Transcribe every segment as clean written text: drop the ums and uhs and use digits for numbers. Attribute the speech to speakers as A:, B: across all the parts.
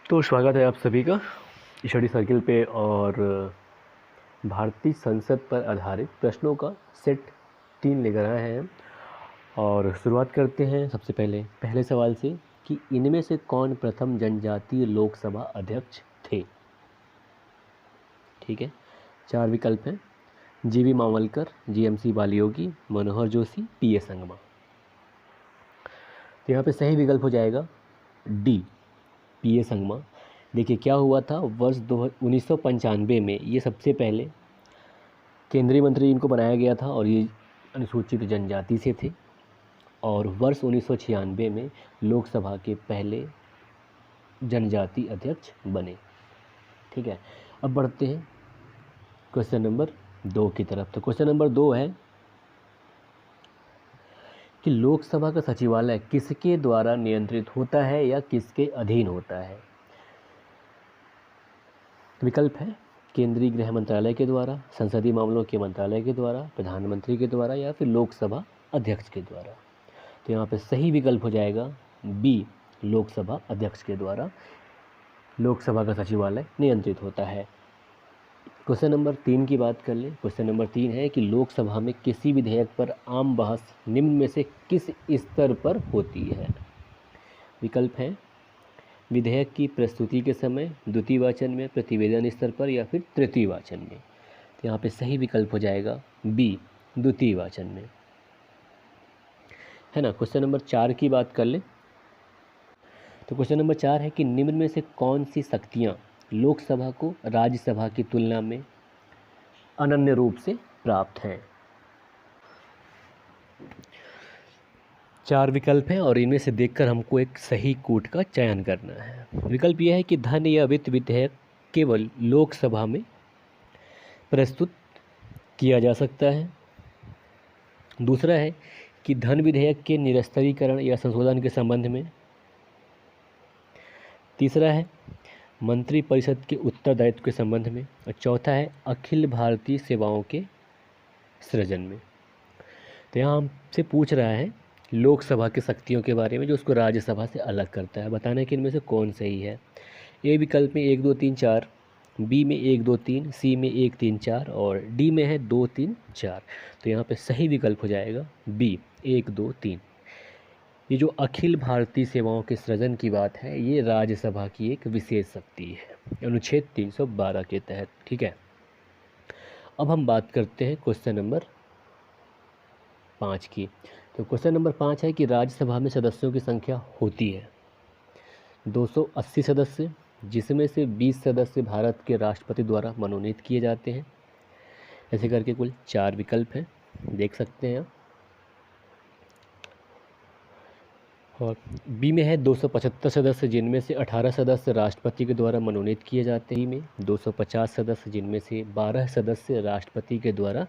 A: तो स्वागत है आप सभी का स्टडी सर्किल पे। और भारतीय संसद पर आधारित प्रश्नों का सेट 3 लेकर आए हैं हम। और शुरुआत करते हैं सबसे पहले सवाल से कि इनमें से कौन प्रथम जनजातीय लोकसभा अध्यक्ष थे। ठीक है, 4 विकल्प हैं: जीवी मावलकर, जीएमसी बालियोगी, मनोहर जोशी, पीए संगमा। तो यहाँ पे सही विकल्प हो जाएगा डी, पीए संगमा। देखिए क्या हुआ था, वर्ष 1995 में ये सबसे पहले केंद्रीय मंत्री इनको बनाया गया था और ये अनुसूचित जनजाति से थे। और वर्ष 1996 में लोकसभा के पहले जनजाति अध्यक्ष बने। ठीक है, अब बढ़ते हैं क्वेश्चन नंबर 2 की तरफ। तो क्वेश्चन नंबर 2 है कि लोकसभा का सचिवालय किसके द्वारा नियंत्रित होता है या किसके अधीन होता है। विकल्प है केंद्रीय गृह मंत्रालय के द्वारा, संसदीय मामलों के मंत्रालय के द्वारा, प्रधानमंत्री के द्वारा या फिर लोकसभा अध्यक्ष के द्वारा। तो यहाँ पे सही विकल्प हो जाएगा बी, लोकसभा अध्यक्ष के द्वारा लोकसभा का सचिवालय नियंत्रित होता है। क्वेश्चन नंबर 3 की बात कर लें। क्वेश्चन नंबर 3 है कि लोकसभा में किसी विधेयक पर आम बहस निम्न में से किस स्तर पर होती है। विकल्प है विधेयक की प्रस्तुति के समय, द्वितीय वाचन में, प्रतिवेदन स्तर पर या फिर तृतीय वाचन में। तो यहाँ पे सही विकल्प हो जाएगा बी, द्वितीय वाचन में, है ना। क्वेश्चन नंबर 4 की बात कर ले। तो क्वेश्चन नंबर 4 है कि निम्न में से कौन सी शक्तियाँ लोकसभा को राज्यसभा की तुलना में अनन्य रूप से प्राप्त हैं। 4 विकल्प हैं और इनमें से देखकर हमको एक सही कूट का चयन करना है। विकल्प यह है कि धन या वित्त विधेयक केवल लोकसभा में प्रस्तुत किया जा सकता है। दूसरा है कि धन विधेयक के निरस्तीकरण या संशोधन के संबंध में। तीसरा है मंत्रिपरिषद के उत्तरदायित्व के संबंध में। और चौथा है अखिल भारतीय सेवाओं के सृजन में। तो यहाँ हमसे पूछ रहा है लोकसभा की शक्तियों के बारे में जो उसको राज्यसभा से अलग करता है। बताना है कि इनमें से कौन सही है। ए विकल्प में 1 2 3 4, बी में 1 2 3, सी में 1 3 4 और डी में है 2 3 4। तो यहाँ पे सही विकल्प हो जाएगा बी, 1 2 3। ये जो अखिल भारतीय सेवाओं के सृजन की बात है ये राज्यसभा की एक विशेष शक्ति है अनुच्छेद 312 के तहत। ठीक है, अब हम बात करते हैं क्वेश्चन नंबर 5 की। तो क्वेश्चन नंबर 5 है कि राज्यसभा में सदस्यों की संख्या होती है 280 सदस्य, जिसमें से 20 सदस्य भारत के राष्ट्रपति द्वारा मनोनीत किए जाते हैं। ऐसे करके कुल 4 विकल्प हैं, देख सकते हैं आप। और बी में है 275 सदस्य, जिनमें से 18 सदस्य राष्ट्रपति के द्वारा मनोनीत किए जाते हैं। में 250 सदस्य, जिनमें से 12 सदस्य राष्ट्रपति के द्वारा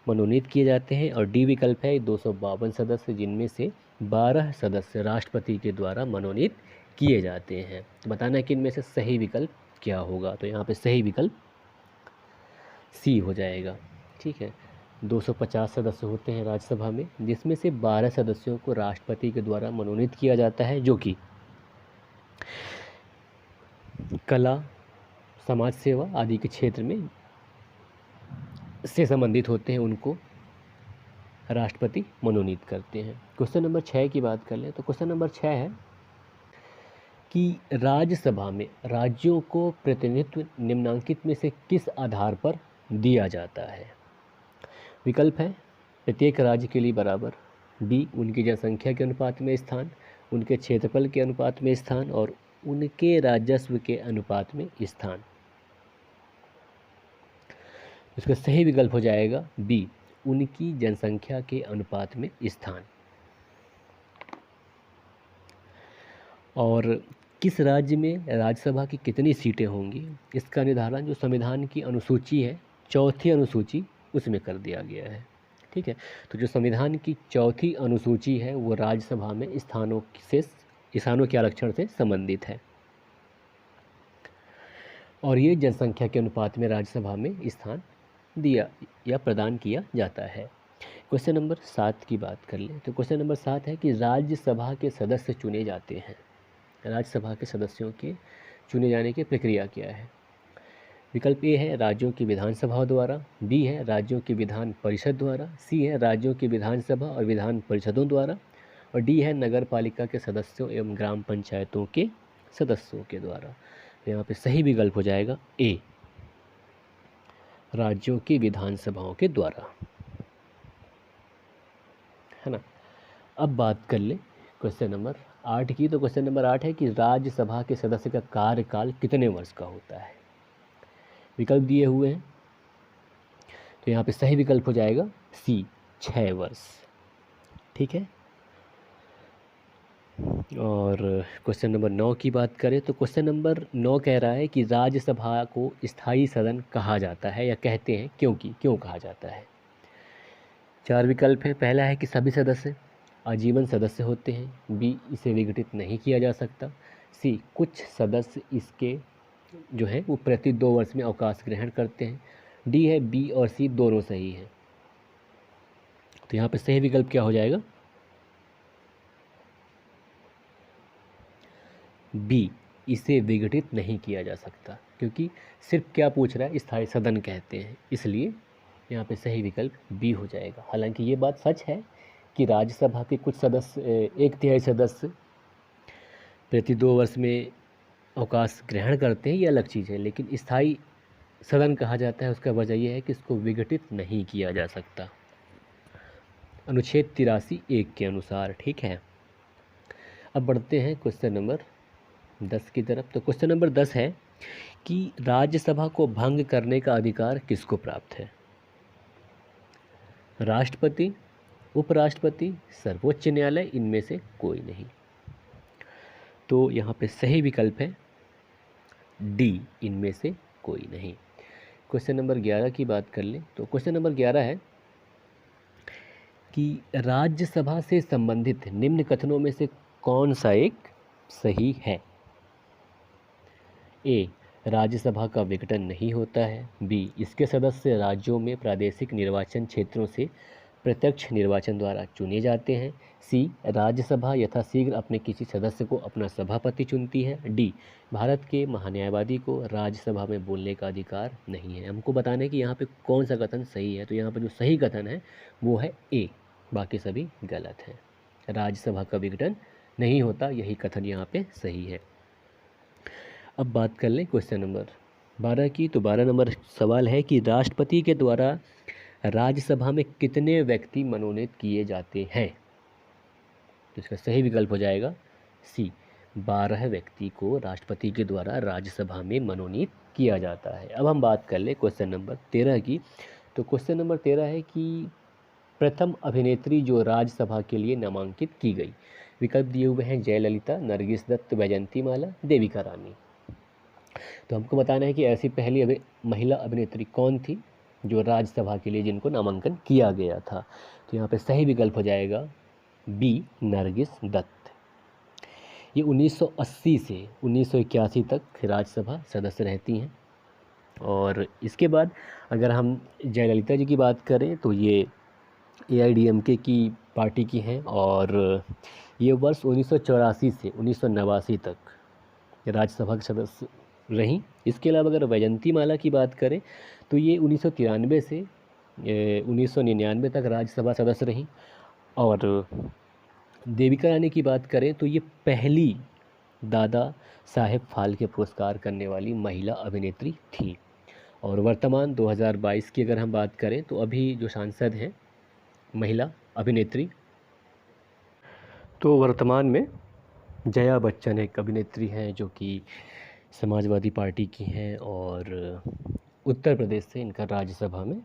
A: मनोनीत किए जाते हैं। और डी विकल्प है 252 सदस्य, जिनमें से 12 सदस्य राष्ट्रपति के द्वारा मनोनीत किए जाते हैं। बताना है कि इनमें से सही विकल्प क्या होगा। तो यहाँ पे सही विकल्प सी हो जाएगा। ठीक है, 250 सदस्य होते हैं राज्यसभा में, जिसमें से 12 सदस्यों को राष्ट्रपति के द्वारा मनोनीत किया जाता है, जो कि कला, समाज सेवा आदि के क्षेत्र में से संबंधित होते हैं, उनको राष्ट्रपति मनोनीत करते हैं। क्वेश्चन नंबर 6 की बात कर लें। तो क्वेश्चन नंबर 6 है कि राज्यसभा में राज्यों को प्रतिनिधित्व निम्नलिखित में से किस आधार पर दिया जाता है। विकल्प है प्रत्येक राज्य के लिए बराबर, बी उनकी जनसंख्या के अनुपात में स्थान, उनके क्षेत्रफल के अनुपात में स्थान और उनके राजस्व के अनुपात में स्थान। इसका सही विकल्प हो जाएगा बी, उनकी जनसंख्या के अनुपात में स्थान। और किस राज्य में राज्यसभा की कितनी सीटें होंगी इसका निर्धारण जो संविधान की अनुसूची है, चौथी अनुसूची, उसमें कर दिया गया है। ठीक है, तो जो संविधान की चौथी अनुसूची है वो राज्यसभा में स्थानों के आरक्षण से संबंधित है और ये जनसंख्या के अनुपात में राज्यसभा में स्थान दिया या प्रदान किया जाता है। क्वेश्चन नंबर 7 की बात कर लें। तो क्वेश्चन नंबर 7 है कि राज्यसभा के सदस्य चुने जाते हैं, राज्यसभा के सदस्यों के चुने जाने की प्रक्रिया क्या है? विकल्प ए है राज्यों की विधानसभाओं द्वारा, बी है राज्यों की विधान परिषद द्वारा, सी है राज्यों की विधानसभा और विधान परिषदों द्वारा, और डी है नगर पालिका के सदस्यों एवं ग्राम पंचायतों के सदस्यों के द्वारा। तो यहाँ पे सही विकल्प हो जाएगा ए, राज्यों की विधानसभाओं के द्वारा, है ना। अब बात कर ले क्वेश्चन नंबर 8 की। तो क्वेश्चन नंबर 8 है कि राज्यसभा के सदस्य का कार्यकाल कितने वर्ष का होता है? विकल्प दिए हुए हैं, तो यहाँ पे सही विकल्प हो जाएगा सी, 6 वर्ष। ठीक है। और क्वेश्चन नंबर 9 की बात करें तो क्वेश्चन नंबर 9 कह रहा है कि राज्यसभा को स्थायी सदन कहा जाता है या कहते हैं क्यों कहा जाता है? 4 विकल्प हैं। पहला है कि सभी सदस्य आजीवन सदस्य होते हैं, बी इसे विघटित नहीं किया जा सकता, सी कुछ सदस्य इसके जो है वो प्रति 2 वर्ष में अवकाश ग्रहण करते हैं, डी है बी और सी दोनों सही हैं। तो यहाँ पे सही विकल्प क्या हो जाएगा? बी, इसे विघटित नहीं किया जा सकता, क्योंकि सिर्फ क्या पूछ रहा है, स्थायी सदन कहते हैं, इसलिए यहाँ पे सही विकल्प बी हो जाएगा। हालांकि ये बात सच है कि राज्यसभा के कुछ सदस्य 1/3 सदस्य प्रति 2 वर्ष में अवकाश ग्रहण करते हैं, ये अलग चीज़ है, लेकिन स्थायी सदन कहा जाता है उसका वजह यह है कि इसको विघटित नहीं किया जा सकता, अनुच्छेद 83(1) के अनुसार। ठीक है। अब बढ़ते हैं क्वेश्चन नंबर 10 की तरफ। तो क्वेश्चन नंबर 10 है कि राज्यसभा को भंग करने का अधिकार किसको प्राप्त है? राष्ट्रपति, उपराष्ट्रपति, सर्वोच्च न्यायालय, इनमें से कोई नहीं। तो यहाँ पे सही विकल्प है डी, इनमें से कोई नहीं। क्वेश्चन नंबर 11 की बात कर लें तो क्वेश्चन नंबर 11 है कि राज्यसभा से संबंधित निम्न कथनों में से कौन सा एक सही है? ए, राज्यसभा का विघटन नहीं होता है, बी इसके सदस्य राज्यों में प्रादेशिक निर्वाचन क्षेत्रों से प्रत्यक्ष निर्वाचन द्वारा चुने जाते हैं, सी राज्यसभा यथाशीघ्र अपने किसी सदस्य को अपना सभापति चुनती है, डी भारत के महान्यायवादी को राज्यसभा में बोलने का अधिकार नहीं है। हमको बताना है कि यहाँ पे कौन सा कथन सही है। तो यहाँ पर जो सही कथन है वो है ए, बाकी सभी गलत हैं। राज्यसभा का विघटन नहीं होता, यही कथन यहाँ पे सही है। अब बात कर लें क्वेश्चन नंबर 12 की। तो 12 नंबर सवाल है कि राष्ट्रपति के द्वारा राज्यसभा में कितने व्यक्ति मनोनीत किए जाते हैं? तो इसका सही विकल्प हो जाएगा सी, 12 व्यक्ति को राष्ट्रपति के द्वारा राज्यसभा में मनोनीत किया जाता है। अब हम बात कर ले क्वेश्चन नंबर 13 की। तो क्वेश्चन नंबर 13 है कि प्रथम अभिनेत्री जो राज्यसभा के लिए नामांकित की गई। विकल्प दिए हुए हैं जयललिता, नरगिस दत्त, वैजंती माला, देविका रानी। तो हमको बताना है कि ऐसी पहली महिला अभिनेत्री कौन थी जो राज्यसभा के लिए जिनको नामांकन किया गया था। तो यहाँ पे सही विकल्प हो जाएगा बी, नरगिस दत्त। ये 1980 से 1981 तक राज्यसभा सदस्य रहती हैं। और इसके बाद अगर हम जयललिता जी की बात करें तो ये AIDMK की पार्टी की हैं और ये वर्ष 1984 से 1989 तक राज्यसभा के सदस्य रहीं। इसके अलावा अगर वैजंती माला की बात करें तो ये 1993 से 1999 तक राज्यसभा सदस्य रहीं। और देविका रानी की बात करें तो ये पहली दादा साहेब फाल्के पुरस्कार करने वाली महिला अभिनेत्री थी। और वर्तमान 2022 की अगर हम बात करें तो अभी जो सांसद हैं महिला अभिनेत्री, तो वर्तमान में जया बच्चन एक अभिनेत्री हैं जो कि समाजवादी पार्टी की हैं और उत्तर प्रदेश से इनका राज्यसभा में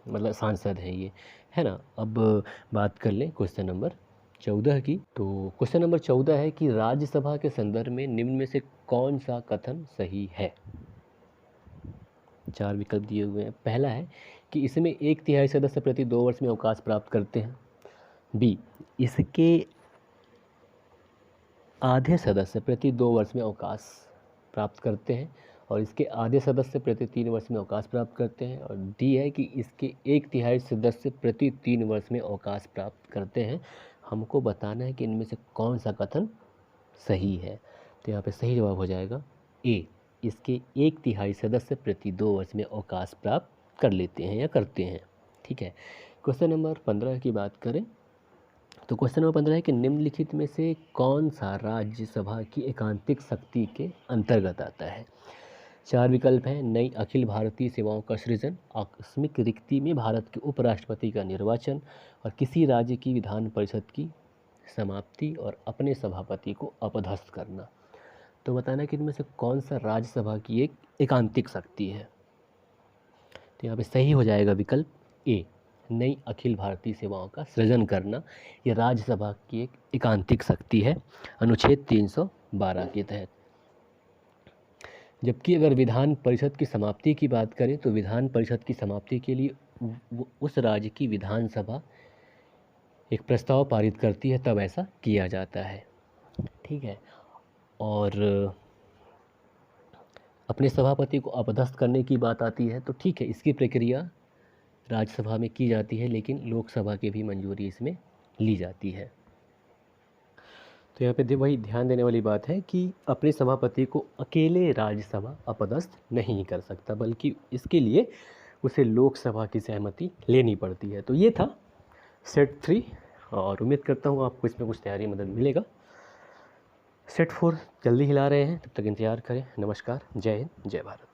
A: मतलब सांसद हैं ये, है ना। अब बात कर लें क्वेश्चन नंबर 14 की। तो क्वेश्चन नंबर 14 है कि राज्यसभा के संदर्भ में निम्न में से कौन सा कथन सही है? 4 विकल्प दिए हुए हैं। पहला है कि इसमें 1/3 सदस्य प्रति 2 वर्ष में अवकाश प्राप्त करते हैं, बी इसके आधे सदस्य प्रति 2 वर्ष में अवकाश प्राप्त करते हैं और इसके आधे सदस्य प्रति 3 वर्ष में अवकाश प्राप्त करते हैं, और डी है कि इसके 1/3 सदस्य प्रति 3 वर्ष में अवकाश प्राप्त करते हैं। हमको बताना है कि इनमें से कौन सा कथन सही है। तो यहाँ पे सही जवाब हो जाएगा ए, इसके 1/3 सदस्य प्रति 2 वर्ष में अवकाश प्राप्त कर लेते हैं या करते हैं। ठीक है। क्वेश्चन नंबर 15 की बात करें तो क्वेश्चन नंबर 15 है कि निम्नलिखित में से कौन सा राज्यसभा की एकांतिक शक्ति के अंतर्गत आता है। 4 विकल्प हैं। नई अखिल भारतीय सेवाओं का सृजन, आकस्मिक रिक्ति में भारत के उपराष्ट्रपति का निर्वाचन और किसी राज्य की विधान परिषद की समाप्ति और अपने सभापति को अपदस्थ करना। तो बताना कि इनमें से कौन सा राज्यसभा की एक एकांतिक शक्ति है। तो यहाँ पे सही हो जाएगा विकल्प ए, नई अखिल भारतीय सेवाओं का सृजन करना। ये राज्यसभा की एक एकांतिक शक्ति है अनुच्छेद 312 के तहत। जबकि अगर विधान परिषद की समाप्ति की बात करें तो विधान परिषद की समाप्ति के लिए उस राज्य की विधानसभा एक प्रस्ताव पारित करती है, तब ऐसा किया जाता है। ठीक है। और अपने सभापति को अपदस्थ करने की बात आती है तो ठीक है, इसकी प्रक्रिया राज्यसभा में की जाती है, लेकिन लोकसभा की भी मंजूरी इसमें ली जाती है। तो यहाँ पे वही ध्यान देने वाली बात है कि अपने सभापति को अकेले राज्यसभा अपदस्थ नहीं कर सकता, बल्कि इसके लिए उसे लोकसभा की सहमति लेनी पड़ती है। तो ये था सेट 3 और उम्मीद करता हूँ आपको इसमें कुछ तैयारी मदद मिलेगा। सेट 4 जल्दी ही ला रहे हैं, तब तक इंतज़ार करें। नमस्कार, जय हिंद, जय भारत।